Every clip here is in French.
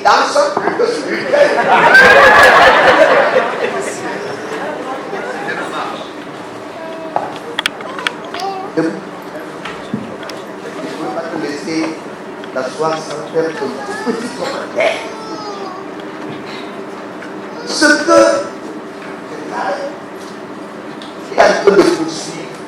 danse plus que celui qui debout. Je ne peux pas te laisser t'asseoir sans faire un tout petit commentaire. Ce que et un peu de poursuivre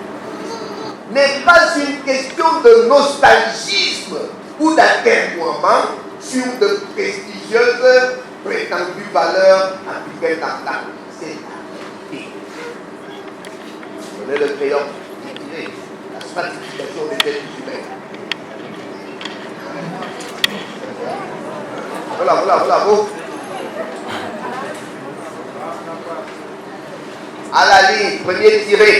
n'est pas une question de nostalgisme ou d'atermoiement sur de prestigieuses prétendues valeurs africaines d'entente. C'est la vérité. Prenez le crayon, écrivez la stratification des êtres humains. Voilà. À la ligne, premier tiré.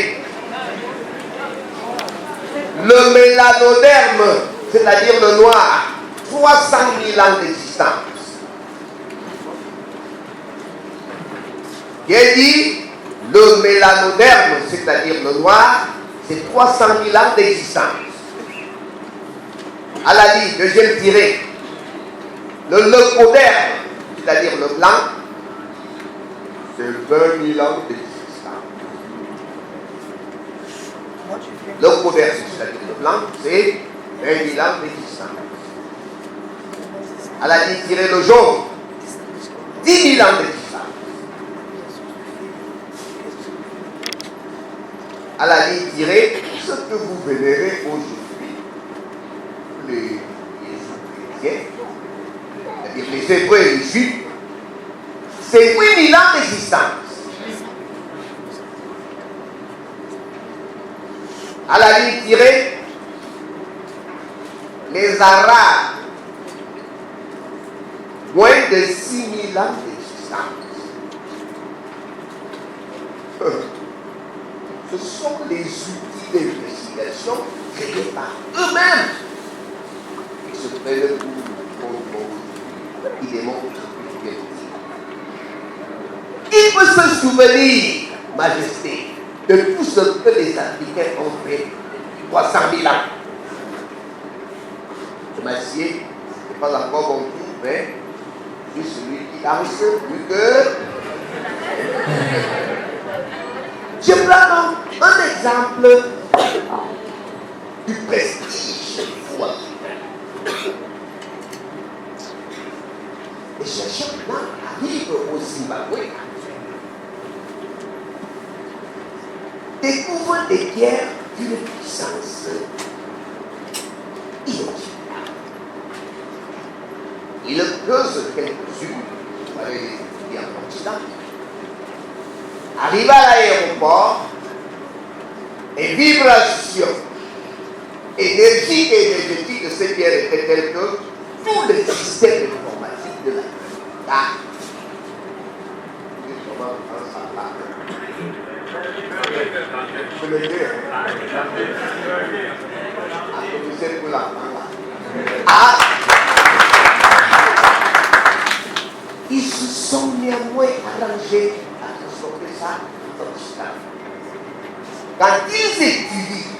Le mélanoderme, c'est-à-dire le noir, 300 000 ans d'existence. J'ai dit, le mélanoderme, c'est-à-dire le noir, c'est 300 000 ans d'existence. À la ligne, deuxième tiré. Le leucoderme, c'est-à-dire le blanc, c'est 20 000 ans d'existence. Leucoderme, c'est-à-dire le blanc, c'est 20 000 ans d'existence. À la ligne tirée, le jaune, 10 000 ans d'existence. À la ligne tirée, ce que vous vénérez aujourd'hui, les chrétiens, c'est-à-dire les Hébreux et les Juifs, c'est 8 000 ans d'existence. À la ligne tirée, les Arabes, moins de 6 000 ans d'existence. Ce sont les outils d'investigation créés par eux-mêmes qui se prennent pour qui démontrent ce que il peut se souvenir, Majesté, de tout ce que les Africains ont fait 300 000 ans. Le Massier n'est pas encore bon tout, mais je suis celui qui danse plus que. Je prends donc un exemple du prestige des fois. Les chercheurs blancs arrivent au Zimbabwe, découvrent des guerres d'une puissance inouïe. Ils creusent quelques-unes, vous allez les étudier en continent. Arrive à l'aéroport, et vibration énergie et énergétique de ces pierres était telle que tout le système informatique de la Terre. Ils se sont néanmoins arrangés à transformer ça en système. Quand ils étudient,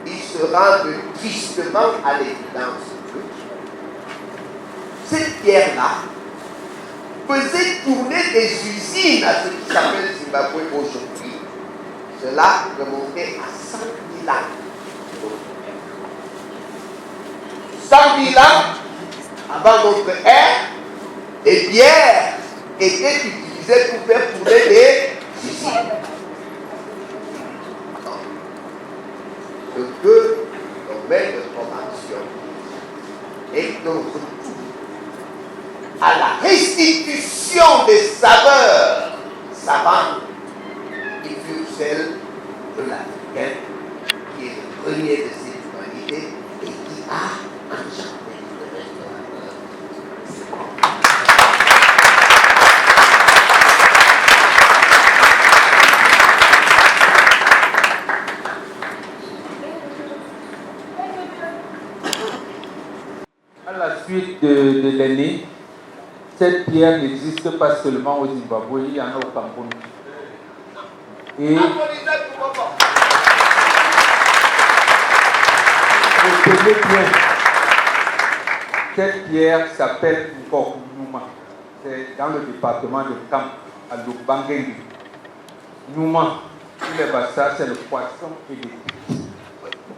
ils se rendent tristement à l'évidence que cette pierre-là faisait tourner des usines à ce qui s'appelle Zimbabwe aujourd'hui. Cela remontait à 100 000 ans. 100 000 ans avant notre ère, les pierres étaient utilisées pour faire tourner des usines. Ce que l'on met de formation est un retour à la restitution des saveurs savantes qui furent celles de l'Africain, qui est le premier de cette humanité et qui a enchanté le reste de la terre. À la suite de l'année, cette pierre n'existe pas seulement au Zimbabwe, il y en a au Cameroun. Et retenez bien, Cette pierre s'appelle Nkok Numa. C'est dans le département de Kam, à Lubangeli. Numa, tous les bassins, c'est le poisson et les truites.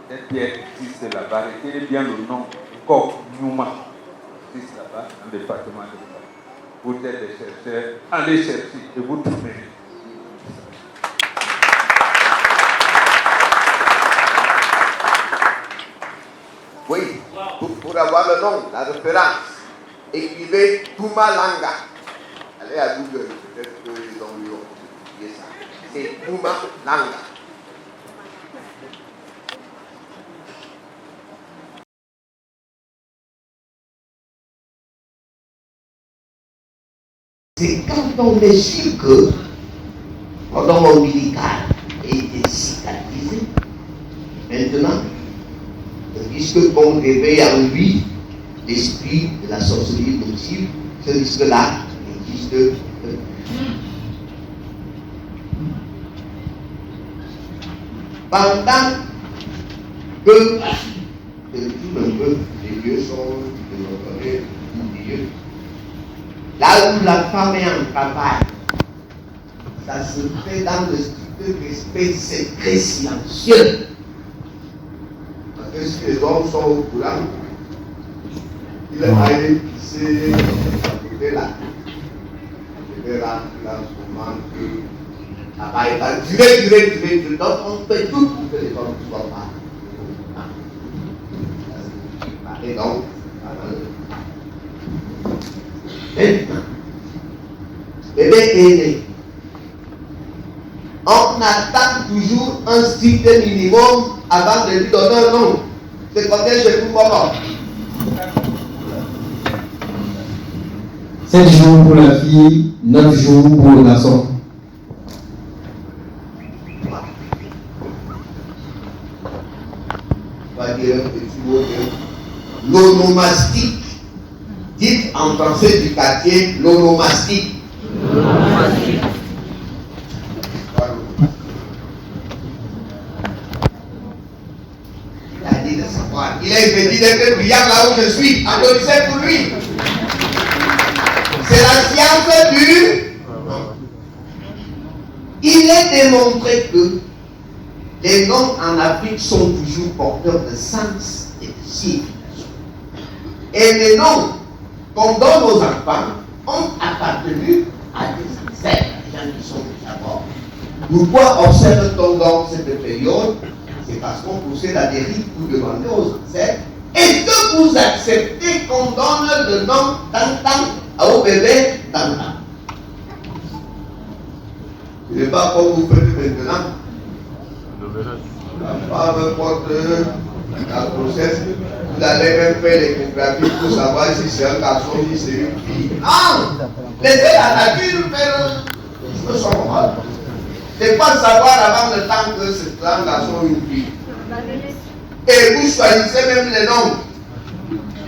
Cette pierre existe là-bas. Retenez bien le nom, Nkok Numa. Existe là-bas, dans le département de Kam. Vous êtes des chercheurs, allez chercher et vous trouvez. Oui, pour avoir le nom, la référence, écrivez Pumalanga. Allez à Google, peut-être qu'ils ont oublié ça. C'est Pumalanga. C'est quand on est sûr que pendant ombilical a été cicatrisé, maintenant, puisque qu'on réveille en lui l'esprit de la sorcellerie nocive, ce risque-là existe. Pendant que tout un peu les lieux sont de notre milieu, là où la femme est en travail, ça se fait dans le strict respect secret silencieux. Est-ce que les hommes sont au courant? Il est allé pisser à côté là. Je vais rentrer dans ce moment que ça va être durer. Donc on fait tout pour que les hommes ne soient pas. Et donc, maintenant, bébé est né. On attend toujours un strict minimum avant de lui donner un nom. C'est combien chez vous, maman? 7 jours pour la fille, 9 jours pour le garçon. On va dire un petit mot de l'onomastique. Dites en français du quartier l'onomastique. Il a été dit d'être brillant là où je suis. Applaudissez pour lui. C'est la science du. Il est démontré que les noms en Afrique sont toujours porteurs de sens et de signification. Et les noms qu'on donne aux enfants ont appartenu à des ancêtres, des gens qui sont déjà morts. Pourquoi observe-t-on donc cette période? C'est parce qu'on procède à des rites pour demander aux ancêtres. Est-ce que vous acceptez qu'on donne le nom Tantan au bébé Tantan? Ce n'est pas comme vous faites maintenant. La femme porte la grossesse. Vous allez même faire l'échographie pour savoir si c'est un garçon ou si c'est une fille. Ah! Laissez la nature faire son rôle. C'est pas savoir avant le temps que c'est un garçon ou une fille. Et vous choisissez même les noms.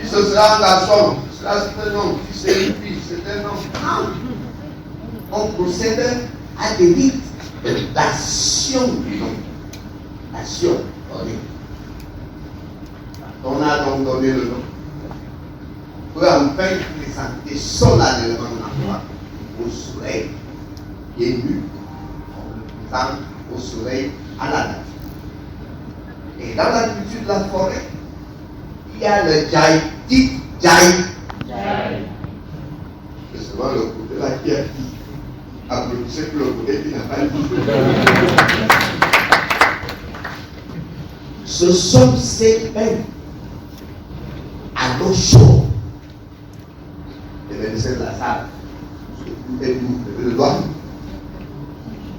Si ce sera un garçon, cela c'est un nom. Si c'est une fille, c'est un nom. Non. On procède à des rites de nation du nom. Nation donnée. On a donc donné le nom. Pour enfin présenter solennellement l'enfant au soleil qui est nu. Au soleil, à la nature. Et dans la culture de la forêt, il y a le Jai, dit Jai. C'est souvent le côté là qui a dit. Applaudissez pour le côté qui n'a pas dit. Ce sont ces peines à nos chauds. Les médecins de la salle, écoutez-vous, le doigt.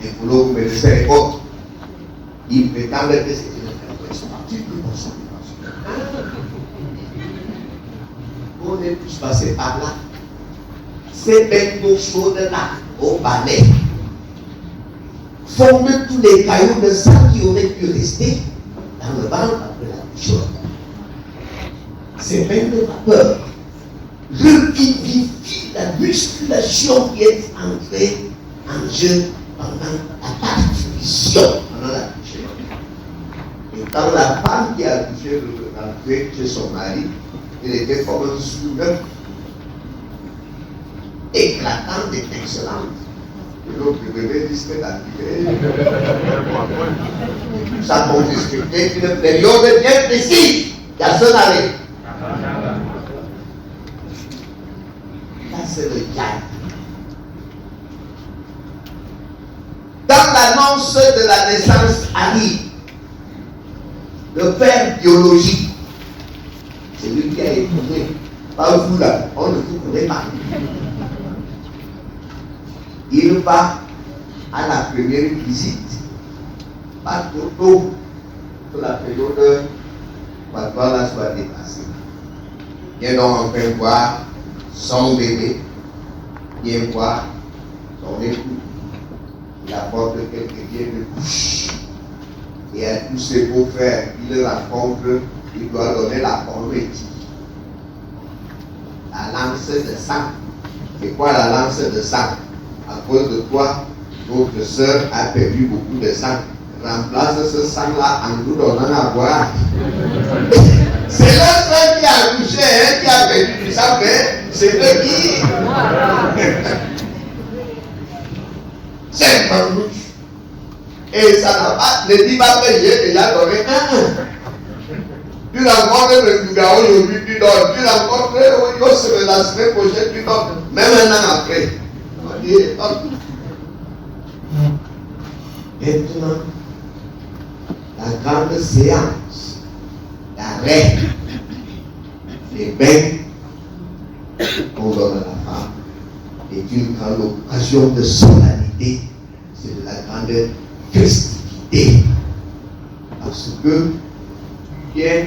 Et pour l'autre médecin et autres, ils prétendent que c'est une fréquence particulière pour ça. On est tous passés par là. Ces bêtes d'eau chaude là, au balai, forment tous les cailloux de sang qui auraient pu rester dans le ventre après la douche chaude. Ces bêtes de vapeur revivifient la musculation qui est entrée en jeu pendant la partition, pendant la douche. Et quand la femme qui a touché le chez son mari, Il était comme un sourd, éclatante et excellente. L'autre devait risquer d'attirer. Ça consistait une période bien précise. Il y a seul arrêt. Là, c'est le diable. Quand l'annonce de la naissance arrive, le père biologique, c'est lui qui a épousé. Pas vous là, on ne vous connaît pas. Il va à la première visite, pas trop tôt, que la période là soit dépassée. Viens donc enfin voir son bébé, viens voir son époux. Il apporte quelques biens de couche. Et à tous ses beaux-frères, il le rencontre, il doit donner la convertie. La lance de sang. C'est quoi la lance de sang? À cause de toi, notre sœur a perdu beaucoup de sang. Remplace ce sang-là en nous donnant à boire. C'est le frère qui a touché, qui a perdu du sang, mais c'est eux qui. C'est un rouge. Et ça n'a pas, ne dis pas que j'ai déjà donné un. Tu rencontres le gars aujourd'hui, tu donnes. Tu rencontres la semaine prochaine, tu donnes. Même un an après. On dit, donne. Maintenant, la grande séance, l'arrêt, les bains qu'on donne à la femme est une grande occasion de solennité. C'est de la grande festivité. Parce que tu viens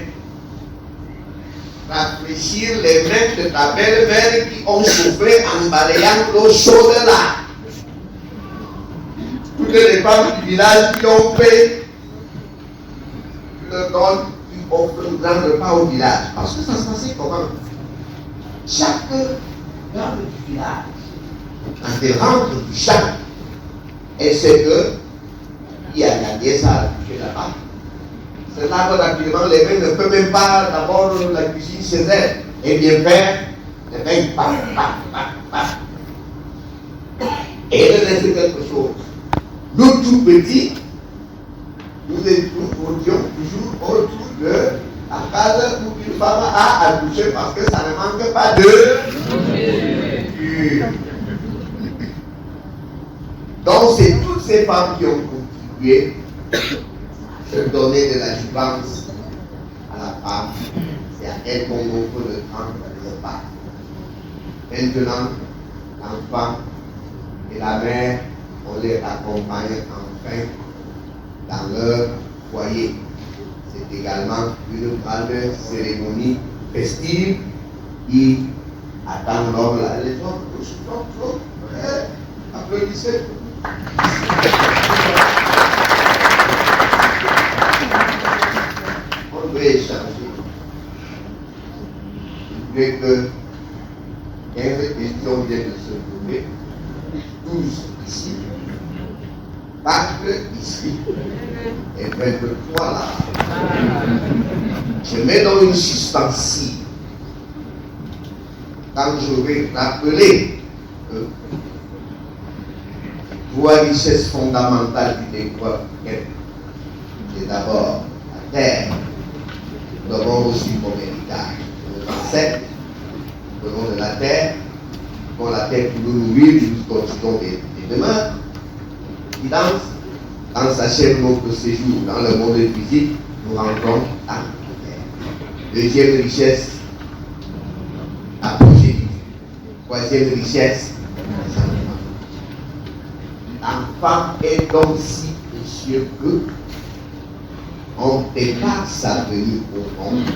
rafraîchir les mains de ta belle-mère qui ont soufflé en balayant l'eau chaude là. Toutes les femmes du village qui ont fait, tu leur donnes, tu offres un grand repas au village. Parce que ça se passait comment? Chaque dame du village, quand elle rentre du champ, elle sait que il y a gagné ça là-bas. C'est là que naturellement les mains ne peuvent même pas d'abord la cuisine chez elle. Et bien faire, les mains paf. Et elle laisse quelque chose. Nous tout petits, nous étions toujours autour de la case où une femme a accouché parce que ça ne manque pas de nourriture. Donc c'est toutes ces femmes qui ont contribué à donner de la jouvence à la femme. C'est à elle qu'on offre le temps de repas. Maintenant, l'enfant et la mère, on les accompagne enfin dans leur foyer. C'est également une grande cérémonie festive qui attend l'homme là. Les hommes, applaudissez. On veut échanger. Je voulais que 15 questions viennent de se poser. 12 ici. 4 ici. Et 23 là. Je mets dans une suspensive. Quand je vais rappeler que trois richesses fondamentales du développement, c'est d'abord la terre. Nous avons reçu comme héritage nos ancêtres. Nous avons de la terre. Nous avons la terre pour nous nourrir, nous continuons des demeures. Quand s'achève notre séjour dans le monde physique, nous rentrons dans la terre. Deuxième richesse, la progéniture. Troisième richesse, l'enfant est donc si précieux que on prépare sa venue au monde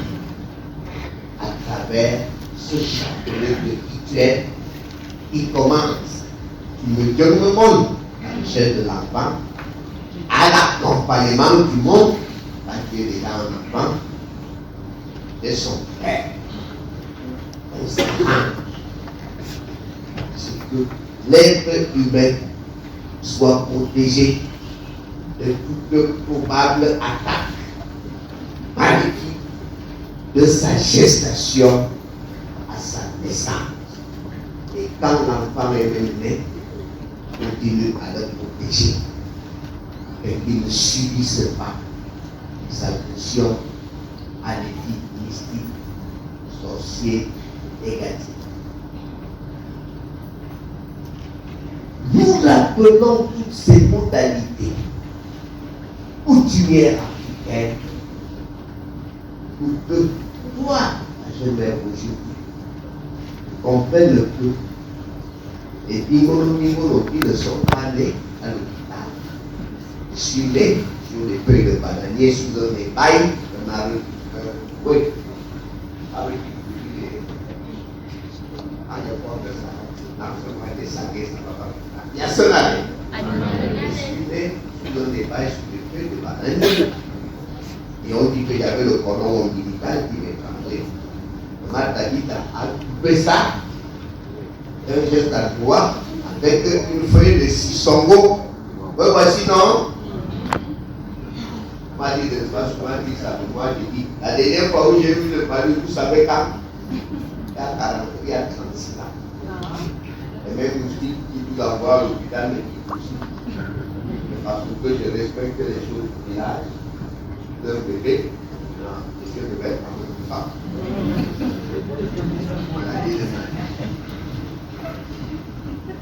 à travers ce chapelet de rituel qui commence du le monde, la richesse de l'enfant, à l'accompagnement du monde, parce qu'il est déjà un enfant, de son père. On s'arrange. C'est que l'être humain soit protégé de toute probable attaque maléfique de sa gestation à sa naissance. Et quand l'enfant est né, continue à le protéger et qu'il ne subisse pas sa mission à l'éthique mystique, sorcier, négatif. Nous rappelons toutes ces modalités coutumières africaines pour que toi, la jeune mère aujourd'hui, comprenne le peu. Et puis, qui ne sont pas nés à l'hôpital, suivez sur les feuilles de bananier, sous un épaille, un arbre, oui, avec il y a ce année. Suivez sous un épaille, sous les feuilles de bananier. Et on dit qu'il y avait le cordon ombilical qui m'étrangeait. Martha dit a coupé ça, un geste à droite, avec une feuille de sissongo. Ouais, voici, non? On m'a dit de pas souvent dit ça, mais moi j'ai dit, la dernière fois où j'ai vu le mari, vous savez quand? Il y a 36 ans. Et même une fille qui vous envoie à l'hôpital, mais qui aussi. Parce que je respecte les choses du village. D'un bébé, je vais être une femme.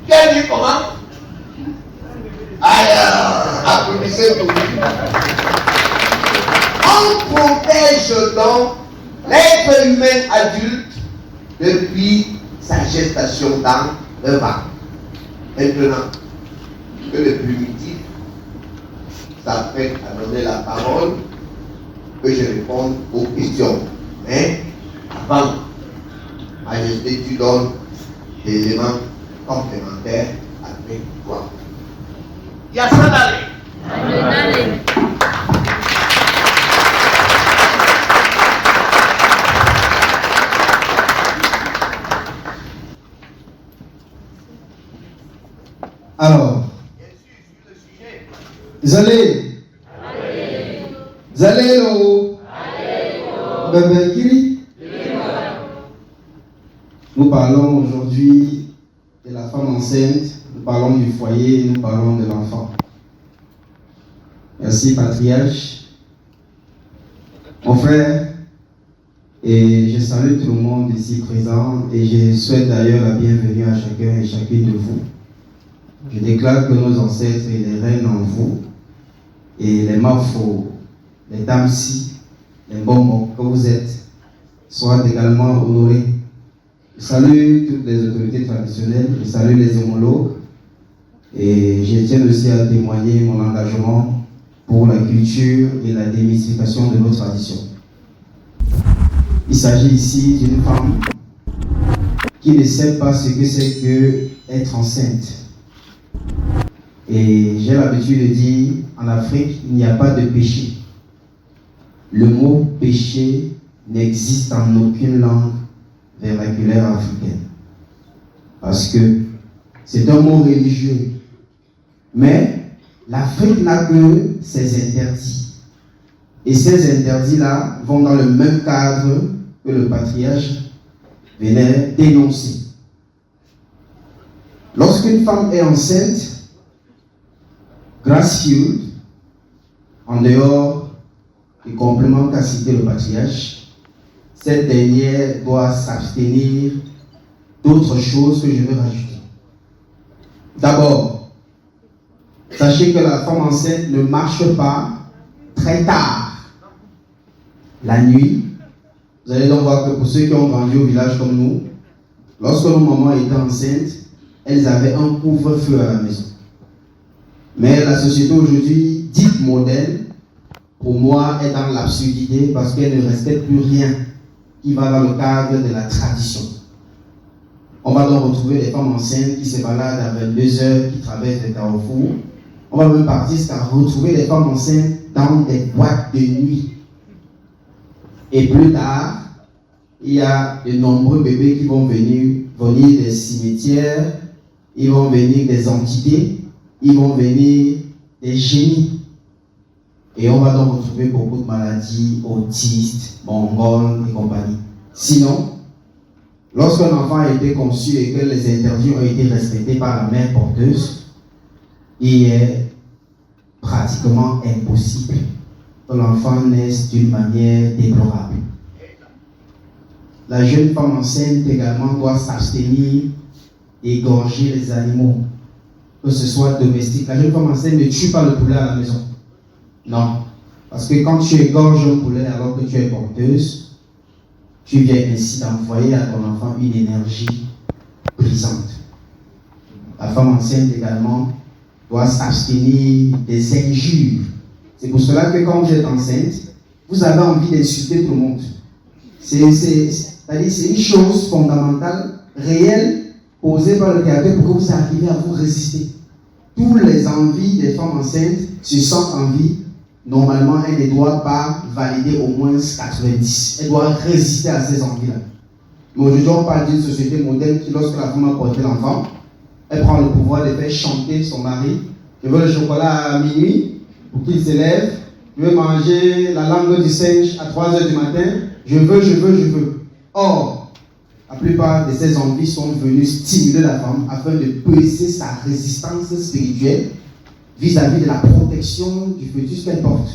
Quel dit comment? Alors, applaudissez pour lui. On protège donc l'être humain adulte depuis sa gestation dans le ventre. Maintenant que le primitif s'apprête à donner la parole, que je réponde aux questions. Mais avant, Majesté, tu donnes des éléments complémentaires avec toi. Il y a ça d'aller. Alors, vous allez là-haut. Nous parlons aujourd'hui de la femme enceinte, nous parlons du foyer, nous parlons de l'enfant. Merci patriarche. Mon frère, et je salue tout le monde ici présent et je souhaite d'ailleurs la bienvenue à chacun et chacune de vous. Je déclare que nos ancêtres et les reines en vous et les mafos, les dames-ci, les bonbons que vous êtes, soient également honorés. Je salue toutes les autorités traditionnelles, je salue les homologues et je tiens aussi à témoigner mon engagement pour la culture et la démystification de nos traditions. Il s'agit ici d'une femme qui ne sait pas ce que c'est que être enceinte. Et j'ai l'habitude de dire, en Afrique, il n'y a pas de péché. Le mot péché n'existe en aucune langue vernaculaire africaine. Parce que c'est un mot religieux. Mais l'Afrique n'a que ses interdits. Et ces interdits-là vont dans le même cadre que le patriarche venait dénoncer. Lorsqu'une femme est enceinte, Grace-Field, en dehors des compléments qu'a cité le patriarche, cette dernière doit s'abstenir d'autres choses que je vais rajouter. D'abord, sachez que la femme enceinte ne marche pas très tard la nuit. Vous allez donc voir que pour ceux qui ont grandi au village comme nous, lorsque nos mamans étaient enceintes, elles avaient un couvre-feu à la maison. Mais la société aujourd'hui, dite moderne, pour moi, est dans l'absurdité parce qu'elle ne respecte plus rien qui va dans le cadre de la tradition. On va donc retrouver des femmes enceintes qui se baladent à 22 heures, qui traversent des carrefours. On va même partir jusqu'à retrouver des femmes enceintes dans des boîtes de nuit. Et plus tard, il y a de nombreux bébés qui vont venir des cimetières, ils vont venir des entités, ils vont venir des génies. Et on va donc retrouver beaucoup de maladies, autistes, mongols et compagnie. Sinon, lorsqu'un enfant a été conçu et que les interdits ont été respectés par la mère porteuse, il est pratiquement impossible que l'enfant naisse d'une manière déplorable. La jeune femme enceinte également doit s'abstenir d'égorger les animaux, que ce soit domestique. La jeune femme enceinte ne tue pas le poulet à la maison. Non. Parce que quand tu égorges un poulet alors que tu es porteuse, tu viens ainsi d'envoyer à ton enfant une énergie brisante. La femme enceinte également doit s'abstenir des injures. C'est pour cela que quand vous êtes enceinte, vous avez envie d'insulter tout le monde. C'est-à-dire c'est une chose fondamentale, réelle, posée par le Créateur pour que vous arriviez à vous résister. Tous les envies des femmes enceintes se sentent en vie. Normalement, elle ne doit pas valider au moins 90. Elle doit résister à ces envies-là. Mais aujourd'hui, on parle d'une société moderne qui, lorsque la femme a porté l'enfant, elle prend le pouvoir de faire chanter son mari. Je veux le chocolat à minuit pour qu'il se lève. Je veux manger la langue du singe à 3h du matin. Je veux. Or, la plupart de ces envies sont venues stimuler la femme afin de peser sa résistance spirituelle vis-à-vis de la protection du fœtus qu'elle porte.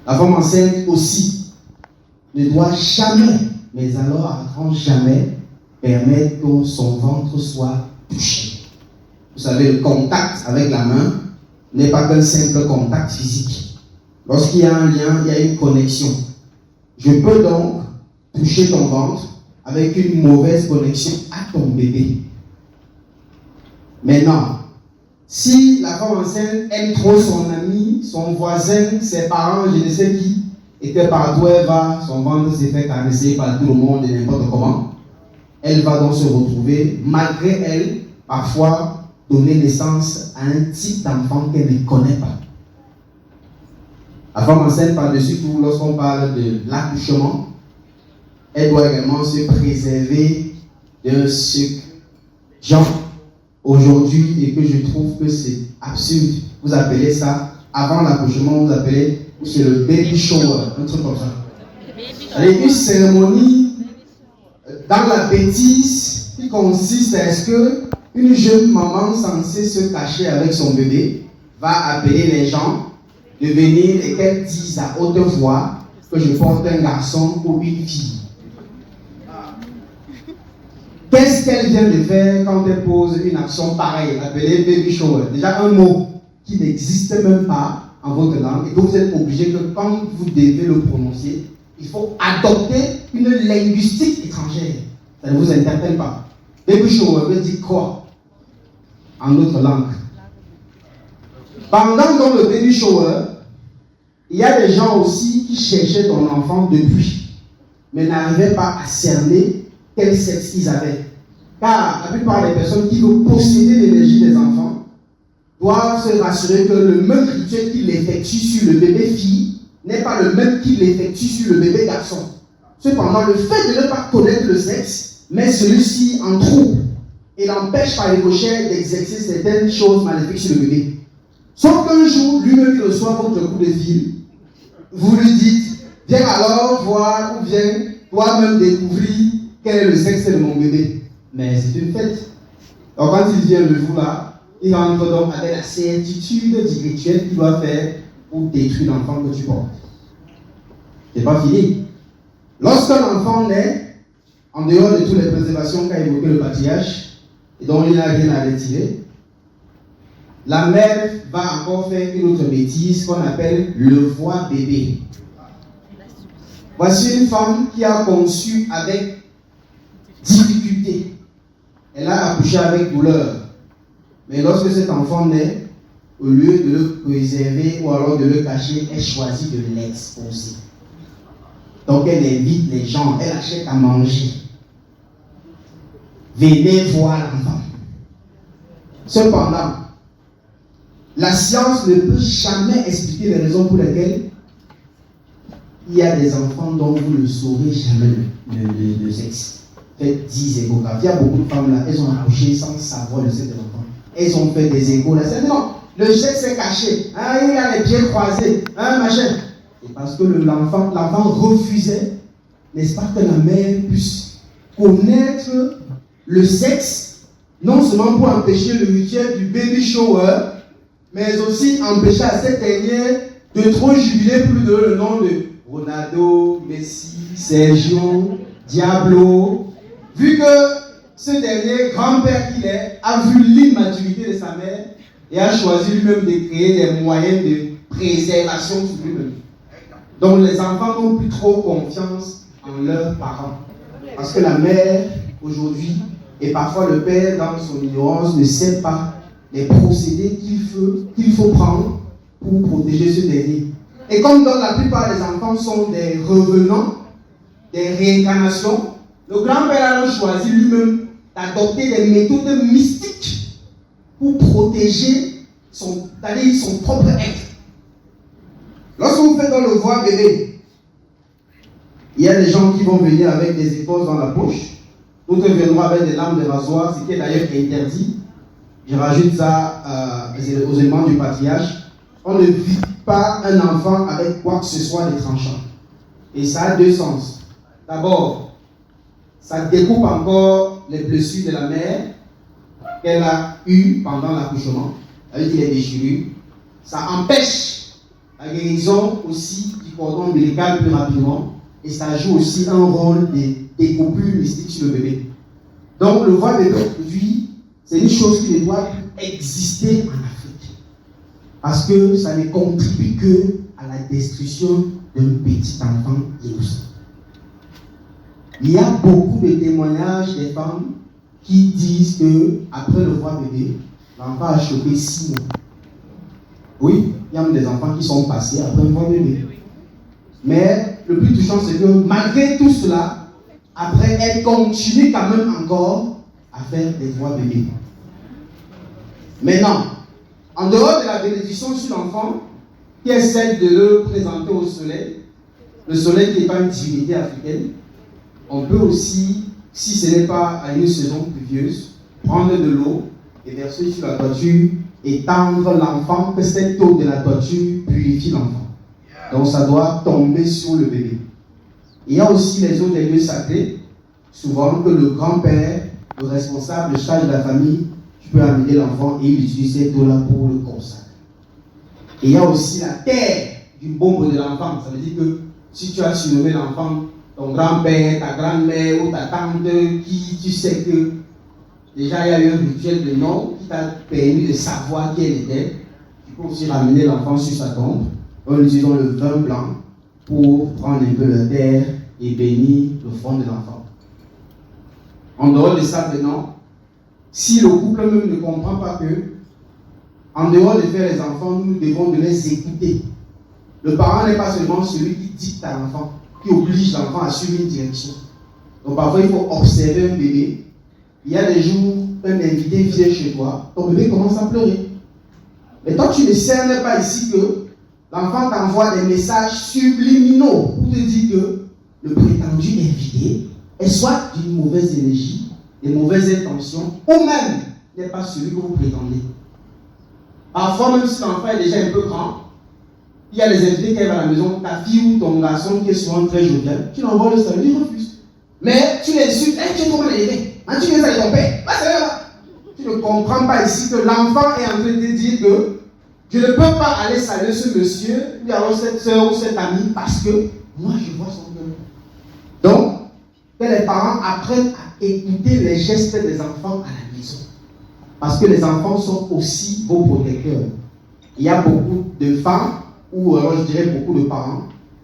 La femme enceinte aussi ne doit jamais, mais alors à grand jamais, permettre que son ventre soit touché. Vous savez, le contact avec la main n'est pas qu'un simple contact physique. Lorsqu'il y a un lien, il y a une connexion. Je peux donc toucher ton ventre avec une mauvaise connexion à ton bébé. Maintenant, si la femme enceinte aime trop son ami, son voisin, ses parents, je ne sais qui, et que partout elle va, son ventre se fait caresser par tout le monde et n'importe comment, elle va donc se retrouver, malgré elle, parfois donner naissance à un type d'enfant qu'elle ne connaît pas. La femme enceinte, par-dessus tout, lorsqu'on parle de l'accouchement, elle doit également se préserver de ce genre aujourd'hui et que je trouve que c'est absurde. Vous appelez ça, avant l'accouchement, vous appelez, c'est le baby shower, un truc comme ça. C'est une cérémonie dans la bêtise qui consiste à ce que une jeune maman censée se cacher avec son bébé va appeler les gens de venir et qu'elle dise à haute voix que je porte un garçon ou une fille. Qu'est-ce qu'elle vient de faire quand elle pose une action pareille, appelée baby shower? Déjà un mot qui n'existe même pas en votre langue et que vous êtes obligé que quand vous devez le prononcer, il faut adopter une linguistique étrangère. Ça ne vous interpelle pas. Baby shower veut dire quoi en notre langue? Pendant donc le baby shower, il y a des gens aussi qui cherchaient ton enfant depuis, mais n'arrivaient pas à cerner quel sexe ils avaient. Car la plupart des personnes qui veulent posséder l'énergie des enfants doivent se rassurer que le même rituel qu'ils effectuent sur le bébé fille n'est pas le même qu'ils effectuent sur le bébé garçon. Cependant, le fait de ne pas connaître le sexe met celui-ci en trouble et l'empêche par ricochet d'exercer certaines choses maléfiques sur le bébé. Sauf qu'un jour, lui-même il reçoit votre coup de fil, vous lui dites, viens alors voir ou viens toi-même découvrir quel est le sexe de mon bébé. Mais c'est une fête. Donc quand il vient le jour là, il rentre donc avec la certitude du rituel qu'il doit faire pour détruire l'enfant que tu portes. C'est pas fini. Lorsqu'un enfant naît, en dehors de toutes les préservations qu'a évoqué le patriarche, et dont il n'a rien à retirer, la mère va encore faire une autre bêtise qu'on appelle le voie bébé. Voici une femme qui a conçu avec difficulté. Elle a accouché avec douleur. Mais lorsque cet enfant naît, au lieu de le préserver ou alors de le cacher, elle choisit de l'exposer. Donc elle invite les gens, elle achète à manger. Venez voir l'enfant. Cependant, la science ne peut jamais expliquer les raisons pour lesquelles il y a des enfants dont vous ne saurez jamais le sexe. Faites 10 échographies. Il y a beaucoup de femmes là, elles ont accouché sans savoir le sexe de l'enfant. Elles ont fait des échos là. Non, Le sexe est caché. Hein, il a les pieds croisés. Hein, machin. C'est parce que l'enfant refusait, n'est-ce pas, que la mère puisse connaître le sexe, non seulement pour empêcher le rituel du baby shower, mais aussi empêcher à cette dernière de trop jubiler plus de le nom de Ronaldo, Messi, Sergio, Diablo. Vu que ce dernier grand-père qu'il est a vu l'immaturité de sa mère et a choisi lui-même de créer des moyens de préservation sur lui-même. Donc les enfants n'ont plus trop confiance en leurs parents. Parce que la mère, aujourd'hui, et parfois le père, dans son ignorance, ne sait pas les procédés qu'il faut prendre pour protéger ce dernier. Et comme dans la plupart des enfants sont des revenants, des réincarnations, le grand-père a choisi lui-même d'adopter des méthodes mystiques pour protéger son propre être. Lorsque vous faites dans le voie bébé, il y a des gens qui vont venir avec des épaules dans la poche, d'autres viendront avec des lames de rasoir, ce qui est d'ailleurs interdit. Je rajoute ça aux éléments du patriarche. On ne vit pas un enfant avec quoi que ce soit de tranchant. Et ça a deux sens. D'abord, ça découpe encore les blessures de la mère qu'elle a eues pendant l'accouchement, avec les déchirures. Ça empêche la guérison aussi du cordon ombilical plus rapidement. Et ça joue aussi un rôle de découpure mystique sur le bébé. Donc le voile bébé aujourd'hui, c'est une chose qui ne doit plus exister en Afrique. Parce que ça ne contribue que à la destruction d'un petit enfant innocent. Il y a beaucoup de témoignages des femmes qui disent que après le voile bébé, l'enfant a chopé 6 mois. Oui, il y a même des enfants qui sont passés après le voile bébé. Mais le plus touchant, c'est que malgré tout cela, après, elle continue quand même encore à faire des voies bébés. Maintenant, en dehors de la bénédiction sur l'enfant, qui est celle de le présenter au soleil, le soleil qui n'est pas une divinité africaine, on peut aussi, si ce n'est pas à une saison pluvieuse, prendre de l'eau et verser sur la toiture et tendre l'enfant, que cette eau de la toiture purifie l'enfant. Donc ça doit tomber sur le bébé. Il y a aussi les eaux des lieux sacrés, souvent que le grand-père, le responsable, le charge de la famille, tu peux amener l'enfant et il utilise cette eau-là pour le consacrer. Et il y a aussi la terre du bombe de l'enfant. Ça veut dire que si tu as surnommé l'enfant, ton grand-père, ta grand-mère ou ta tante, qui tu sais que déjà il y a eu un rituel de nom qui t'a permis de savoir qui elle était, tu peux aussi ramener l'enfant sur sa tombe. En utilisant le vin blanc pour prendre un peu de terre et bénir le front de l'enfant. En dehors de ça, maintenant, si le couple même ne comprend pas que, en dehors de faire les enfants, nous devons de les écouter. Le parent n'est pas seulement celui qui dicte à l'enfant, qui oblige l'enfant à suivre une direction. Donc parfois, il faut observer un bébé. Il y a des jours, un invité vient chez toi, ton bébé commence à pleurer. Mais toi, tu ne cernes pas ici que l'enfant t'envoie des messages subliminaux pour te dire que le prétendu invité est soit d'une mauvaise énergie, de mauvaises intentions, ou même n'est pas celui que vous prétendez. Parfois, même si l'enfant est déjà un peu grand, il y a des invités qui arrivent à la maison, ta fille ou ton garçon qui est souvent très jovial, tu l'envoies le salut, il refuse. Mais tu l'insultes, tu es trop mal élevé. Tu viens avec ton père. Tu ne comprends pas ici que l'enfant est en train de te dire que je ne peux pas aller saluer ce monsieur, lui avoir cette soeur ou cet ami, parce que moi je vois son cœur. Donc, que les parents apprennent à écouter les gestes des enfants à la maison. Parce que les enfants sont aussi vos protecteurs. Il y a beaucoup de femmes, ou alors je dirais beaucoup de parents,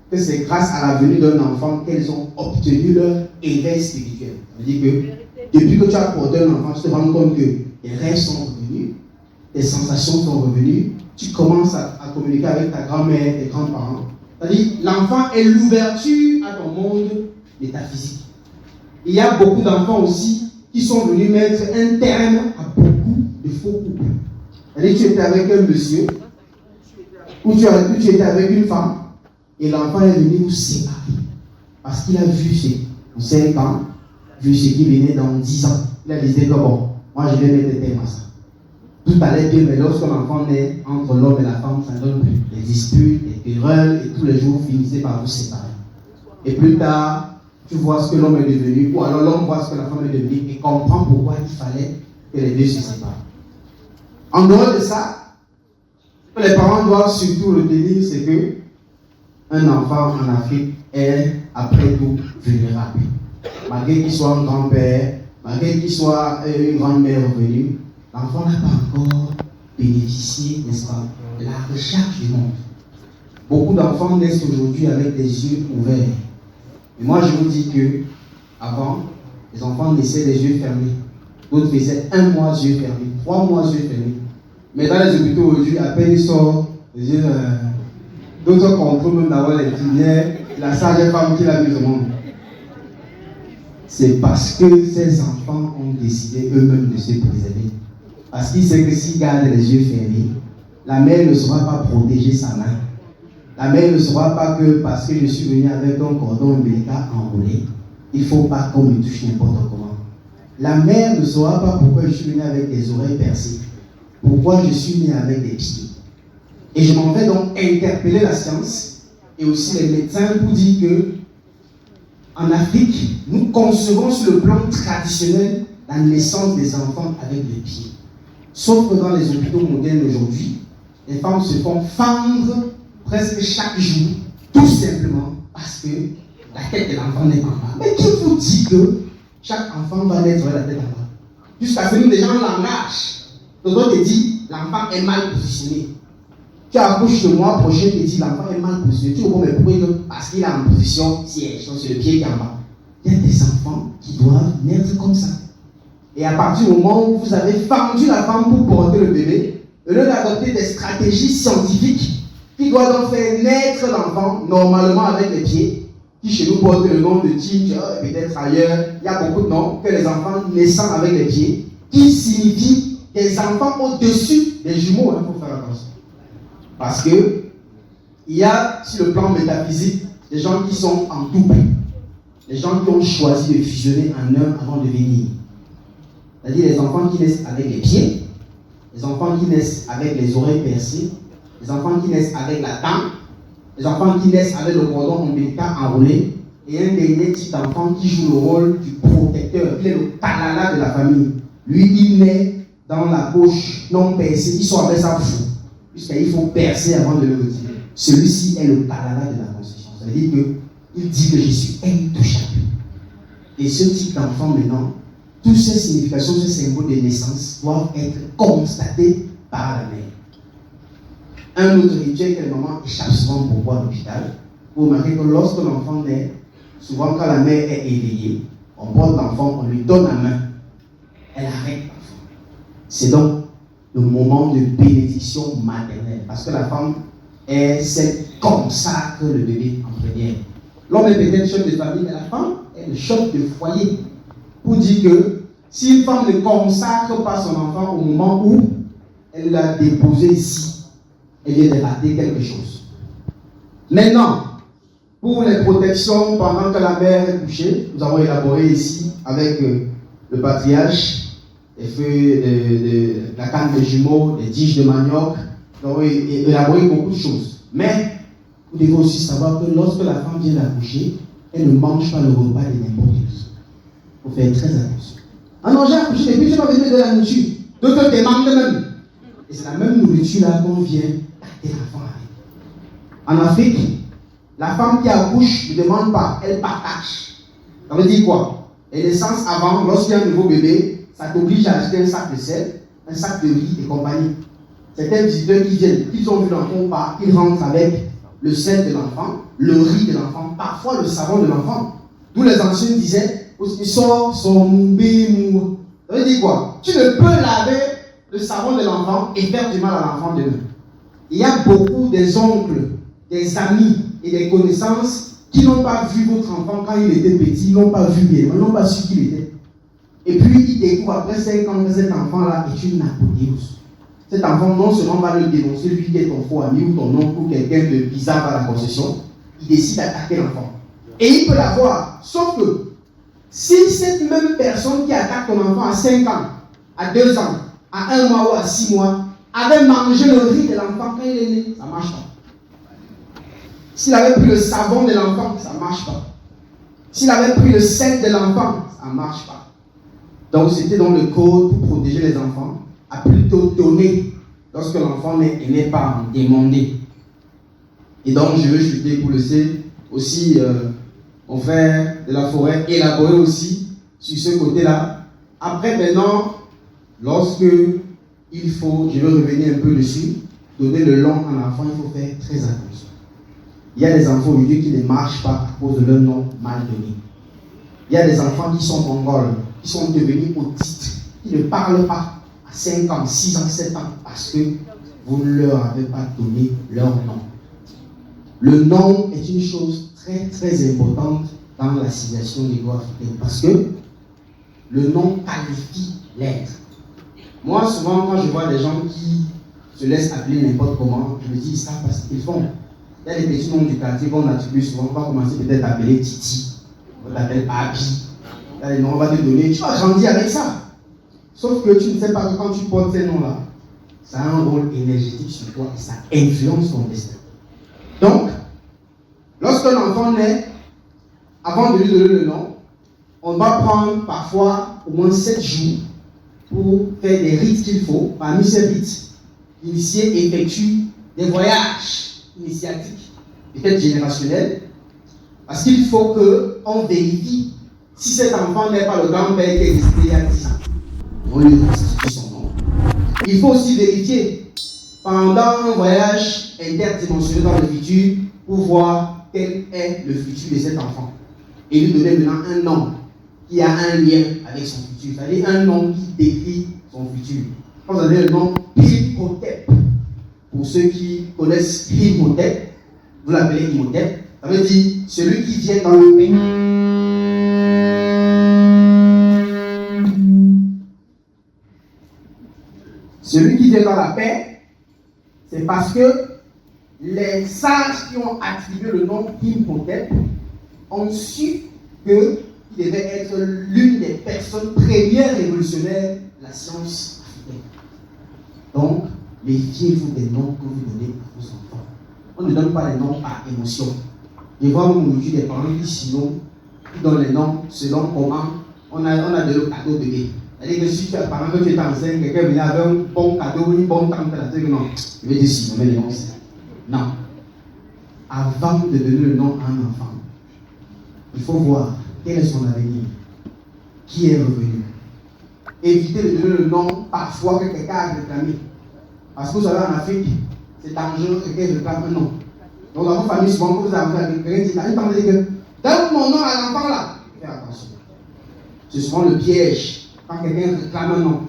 que c'est grâce à la venue d'un enfant qu'elles ont obtenu leur éveil spirituel. Ça veut dire que depuis que tu as porté un enfant, tu te rends compte que les rêves sont revenus, les sensations sont revenues, tu commences à communiquer avec ta grand-mère, tes grands-parents. C'est-à-dire, l'enfant est l'ouverture à ton monde métaphysique. Il y a beaucoup d'enfants aussi qui sont venus mettre un terme à beaucoup de faux couples. C'est-à-dire, tu étais avec un monsieur, ou tu étais avec une femme, et l'enfant est venu vous séparer. Parce qu'il a vu en 5 ans, vu ce qui venait dans 10 ans. Il a dit que bon, moi je vais mettre terme à ça. tout allait bien, mais lorsque l'enfant naît entre l'homme et la femme, ça donne plus. Les disputes, les querelles, et tous les jours finissaient par vous séparer. Et plus tard, tu vois ce que l'homme est devenu, ou alors l'homme voit ce que la femme est devenue et comprend pourquoi il fallait que les deux se séparent. En dehors de ça, ce que les parents doivent surtout retenir, c'est que un enfant en Afrique est après tout vulnérable. Malgré qu'il soit un grand-père, malgré qu'il soit une grand-mère revenue, l'enfant n'a pas encore bénéficié, n'est-ce pas, de la recherche du monde. Beaucoup d'enfants naissent aujourd'hui avec des yeux ouverts. Et moi, je vous dis que avant, les enfants naissaient les yeux fermés. D'autres faisaient 1 mois yeux fermés, 3 mois yeux fermés. Mais dans les hôpitaux aujourd'hui, à peine ils sortent, les yeux, d'autres contrôlent même d'avoir les lumières, la sage femme qui l'a mise au monde. C'est parce que ces enfants ont décidé eux-mêmes de se préserver. Parce qu'ils savent que s'ils gardent les yeux fermés, la mère ne saura pas protéger sa main. La mère ne saura pas que parce que je suis venu avec un cordon ombilical enroulé, il ne faut pas qu'on me touche n'importe comment. La mère ne saura pas pourquoi je suis venu avec des oreilles percées. Pourquoi je suis né avec des pieds. Et je m'en vais donc interpeller la science et aussi les médecins pour dire que en Afrique, nous concevons sur le plan traditionnel la naissance des enfants avec les pieds. Sauf que dans les hôpitaux modernes aujourd'hui, les femmes se font fendre presque chaque jour, tout simplement parce que la tête de l'enfant n'est pas en bas. Mais qui vous dit que chaque enfant va naître avec la tête en bas? Jusqu'à ce que nous, les gens l'engagent. D'autres te disent, l'enfant est mal positionné. Tu accouches le mois prochain et dis, l'enfant est mal positionné. Tu vois, mais pourquoi? Parce qu'il est en position siège, donc c'est le pied qui est en bas. Il y a des enfants qui doivent naître comme ça. Et à partir du moment où vous avez fendu la femme pour porter le bébé, au lieu d'adopter des stratégies scientifiques qui doivent donc faire naître l'enfant normalement avec les pieds, qui chez nous portent le nom de Ginger, peut-être ailleurs, il y a beaucoup de noms, que les enfants naissant avec les pieds, qui signifient des enfants au-dessus des jumeaux, il faut faire attention. Parce que il y a sur le plan métaphysique des gens qui sont en double, des gens qui ont choisi de fusionner en un avant de venir. C'est-à-dire les enfants qui naissent avec les pieds, les enfants qui naissent avec les oreilles percées, les enfants qui naissent avec la dent, les enfants qui naissent avec le cordon ombilical enroulé, et un dernier type d'enfant qui joue le rôle du protecteur, il est le talala de la famille. Lui, il naît dans la poche non percée, ils sont avec sa fou, puisqu'il faut percer avant de le retirer. Celui-ci est le talala de la conception. Ça veut dire qu'il dit que je suis intouchable. Et ce type d'enfant maintenant, toutes ces significations, ces symboles de naissance doivent être constatés par la mère. Un autre rituel que les mamans échappent souvent pour voir à l'hôpital, vous remarquez que lorsque l'enfant naît, souvent quand la mère est éveillée, on porte l'enfant, on lui donne la main, elle arrête l'enfant. C'est donc le moment de bénédiction maternelle, parce que la femme est celle qui consacre le bébé en première. L'homme est peut-être chef de famille, mais la femme est le chef de foyer. Pour dire que si une femme ne consacre pas son enfant au moment où elle l'a déposé ici, elle vient de rater quelque chose. Maintenant, pour les protections pendant que la mère est couchée, nous avons élaboré ici avec le patriarche les feuilles de la canne de jumeaux, les tiges de manioc. Nous avons élaboré beaucoup de choses. Mais vous devez aussi savoir que lorsque la femme vient d'accoucher, elle ne mange pas le repas de n'importe qui. Il faut faire très attention. Ah non, j'ai accouché et puis je n'ai pas besoin de la nourriture. D'autres demandent même. Et c'est la même nourriture-là qu'on vient tâter l'enfant avec. En Afrique, la femme qui accouche ne demande pas, elle partage. Ça veut dire quoi? Les naissances avant, lorsqu'il y a un nouveau bébé, ça t'oblige à acheter un sac de sel, un sac de riz et compagnie. Certains visiteurs qui viennent, qu'ils ont vu l'enfant ou pas, ils rentrent avec le sel de l'enfant, le riz de l'enfant, parfois le savon de l'enfant. D'où les anciens disaient, sors son mou. Ça veut dire quoi? Tu ne peux laver le savon de l'enfant et faire du mal à l'enfant demain. Il y a beaucoup des oncles, des amis et des connaissances qui n'ont pas vu votre enfant quand il était petit, ils n'ont pas vu bien, ils n'ont pas su qui il était. Et puis ils découvrent après 5 ans que cet enfant-là est une apothéose. Cet enfant non seulement va le dénoncer, lui qui est ton faux ami ou ton oncle ou quelqu'un de bizarre à la concession, il décide d'attaquer l'enfant. Et il peut l'avoir, sauf que si cette même personne qui attaque ton enfant à 5 ans, à 2 ans, à 1 mois ou à 6 mois, avait mangé le riz de l'enfant quand il est né, ça ne marche pas. S'il avait pris le savon de l'enfant, ça ne marche pas. S'il avait pris le sel de l'enfant, ça ne marche pas. Donc c'était dans le code pour protéger les enfants, à plutôt donner lorsque l'enfant n'est pas demandé. Et donc je veux chuter pour laisser aussi mon frère de la forêt élaborer aussi sur ce côté-là. Après maintenant, lorsque il faut, je veux revenir un peu dessus, donner le long à l'enfant, il faut faire très attention. Il y a des enfants aujourd'hui qui ne marchent pas à cause de leur nom mal donné. Il y a des enfants qui sont mongols, qui sont devenus autistes, qui ne parlent pas à 5 ans, 6 ans, 7 ans, parce que vous ne leur avez pas donné leur nom. Le nom est une chose très très importante dans la civilisation des lois africaines, parce que le nom qualifie l'être. Moi, souvent, quand je vois des gens qui se laissent appeler n'importe comment, je me dis, ça parce qu'ils font. Il y a des petits noms du quartier qu'on attribue souvent, on va commencer peut-être à appeler Titi, on t'appelle Papi. Il y a des noms, on va te donner, tu vas grandir avec ça. Sauf que tu ne sais pas que quand tu portes ces noms-là, ça a un rôle énergétique sur toi et ça influence ton destin. Donc, lorsqu'un enfant naît, avant de lui donner le nom, on va prendre parfois au moins 7 jours pour faire des rites qu'il faut. Parmi ces rites, l'initié effectue des voyages initiatiques, peut-être générationnels, parce qu'il faut qu'on vérifie si cet enfant n'est pas le grand-père qui est décédé il y a 10 ans. On lui restitue son nom. Il faut aussi vérifier pendant un voyage interdimensionnel dans le futur pour voir quel est le futur de cet enfant et lui donner maintenant un nom qui a un lien avec son futur, c'est-à-dire un nom qui décrit son futur. Quand vous avez le nom Imhotep, pour ceux qui connaissent Imhotep, vous l'appelez Imhotep, ça veut dire celui qui vient dans le pays. Celui qui vient dans la paix, c'est parce que les sages qui ont attribué le nom Imhotep ont su qu'il devait être l'une des personnes premières révolutionnaires de la science africaine. Donc, méfiez-vous des noms que vous donnez à vos enfants. On ne donne pas les noms par émotion. Je vois même aujourd'hui des parents qui donnent les noms selon comment on a donné le cadeau bébé. C'est-à-dire que si tu as parent que tu es enceinte, quelqu'un vient avec un bon cadeau, une bonne tante, tu dis non, je vais dire si, mais les noms c'est. Non. Avant de donner le nom à un enfant, il faut voir quel est son avenir, qui est revenu. Évitez de donner le nom parfois que quelqu'un a réclamé. Parce que vous savez, en Afrique, c'est dangereux que quelqu'un réclame un nom. Donc dans vos familles, souvent, quand vous avez quelqu'un qui dit que donne mon nom à l'enfant là. Faites attention. C'est souvent le piège. Quand quelqu'un réclame un nom,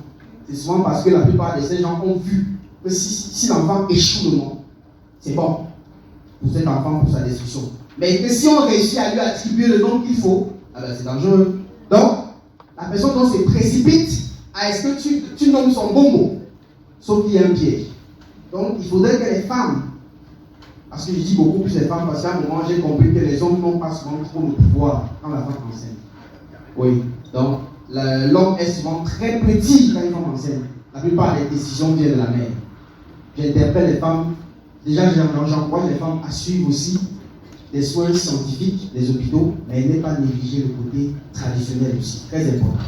c'est souvent parce que la plupart de ces gens ont vu que si l'enfant échoue le nom, c'est bon pour cet enfant, pour sa destruction. Mais que si on réussit à lui attribuer le nom qu'il faut, alors c'est dangereux. Donc, la personne dont se précipite à est-ce que tu nommes son bon mot, sauf qu'il y a un piège. Donc, il faudrait que les femmes, parce que je dis beaucoup plus les femmes, parce qu'à un moment, j'ai compris que les hommes n'ont pas souvent trop de pouvoir quand la femme est enceinte. Oui, donc, l'homme est souvent très petit quand il est enceinte. La plupart des décisions viennent de la mère. J'interpelle les femmes, déjà j'encourage les femmes à suivre aussi des soins scientifiques des hôpitaux, mais ne pas négliger le côté traditionnel aussi, très important.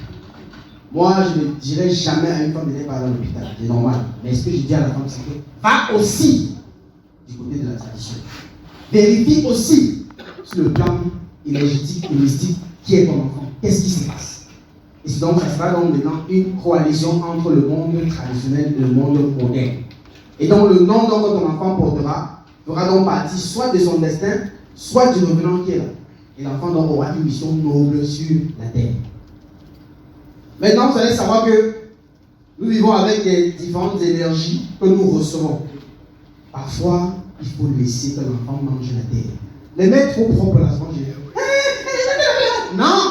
Moi, je ne dirais jamais à une femme de ne pas aller à l'hôpital, c'est normal. Mais ce que je dis à la femme, c'est que va aussi du côté de la tradition. Vérifie aussi sur le plan énergétique et mystique qui est ton enfant. Qu'est-ce qui se passe? Et donc, ça sera donc maintenant une coalition entre le monde traditionnel et le monde moderne. Et donc, le nom que ton enfant portera fera donc partie soit de son destin, soit du revenant qui est là. Et l'enfant donc aura une mission noble sur la terre. Maintenant, vous allez savoir que nous vivons avec des différentes énergies que nous recevons. Parfois, il faut laisser que l'enfant mange la terre. Les mettre trop propres là, souvent, j'ai dit, non!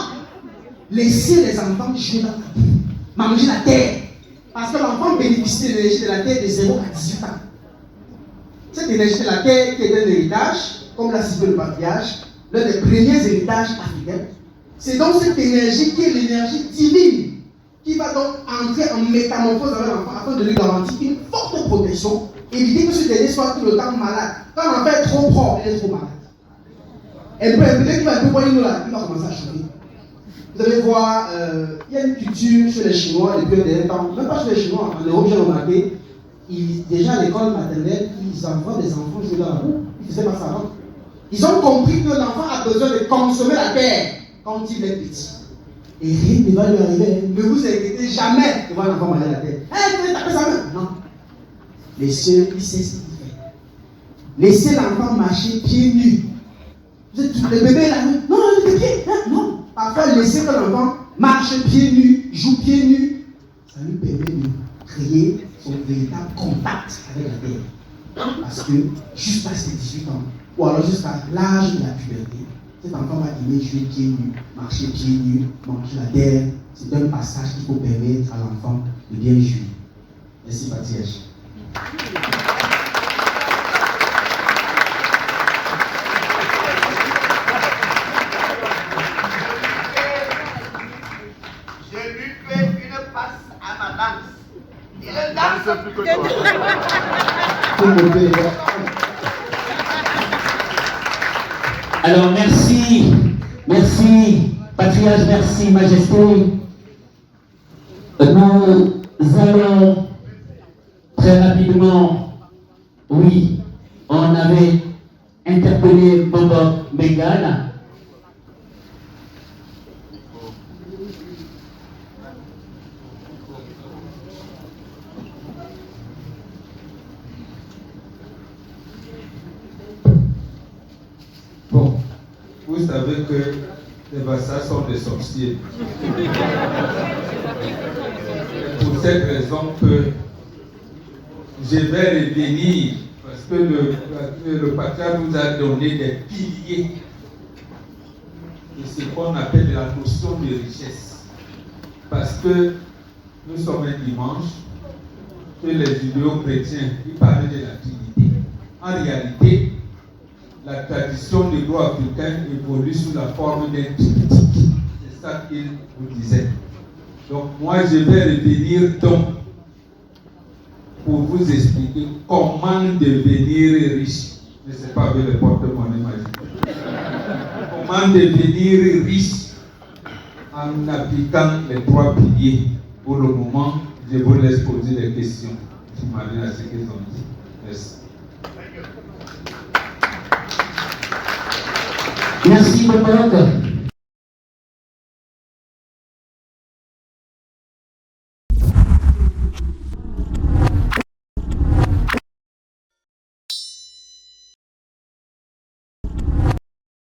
Laissez les enfants jouer dans la terre, manger la terre. Parce que l'enfant bénéficie de l'énergie de la terre de 0 à 18 ans. Cette énergie de la terre qui est un héritage, comme l'a cité le patriarche, l'un des premiers héritages africains, c'est donc cette énergie qui est l'énergie divine. qui va donc entrer en métamorphose avec l'enfant afin de lui garantir une forte protection, éviter que ce dernier soit tout le temps malade. Quand l'enfant est trop propre, il est trop malade. Et peut-être qu'il va un peu voir une là, il va commencer à chauffer. Vous allez voir, il y a une culture chez les Chinois depuis un dernier temps, même pas chez les Chinois, en Europe, j'ai remarqué, déjà à l'école maternelle, ils envoient des enfants jouer dans la roue. Ils ne faisaient pas ça avant. Ils ont compris que l'enfant a besoin de consommer la terre quand il est petit. Et rien ne va lui arriver. Ne vous inquiétez jamais de voir l'enfant manger la terre. Tu veux taper sa main? Non. Laissez, il sait ce qu'il fait. Laissez l'enfant marcher pieds nus. Vous êtes le bébé là. Non, il est pieds. Non. Parfois, laissez que l'enfant marche pieds nus, joue pieds nus. Ça lui permet de créer son véritable contact avec la terre. Parce que jusqu'à ses 18 ans, ou alors jusqu'à l'âge de la puberté, cet enfant va aimer jouer pieds nus, marcher pieds nus, manger la terre. C'est un passage qu'il faut permettre à l'enfant de bien jouir. Merci, Patriage. Je lui fais une passe à ma danse. Il danse plus que toi. Alors merci Patriarche, merci Majesté. Nous allons très rapidement, oui, on avait interpellé Bobo Bengala. Bon, vous savez que les Bassas sont des sorciers. C'est pour cette raison que je vais revenir, parce que le patriarche nous a donné des piliers de ce qu'on appelle la notion de richesse. Parce que nous sommes un dimanche, que les judéo-chrétiens, ils parlent de la Trinité. En réalité, la tradition du droit africain évolue sous la forme d'un triptyque. C'est ça qu'il vous disait. Donc moi je vais revenir donc pour vous expliquer comment devenir riche. Je ne sais pas avec le porte-monnaie magique. Comment devenir riche en appliquant les 3 piliers. Pour le moment, je vous laisse poser des questions. J'imagine à ce qu'ils ont dit. Merci. Merci, Bobo.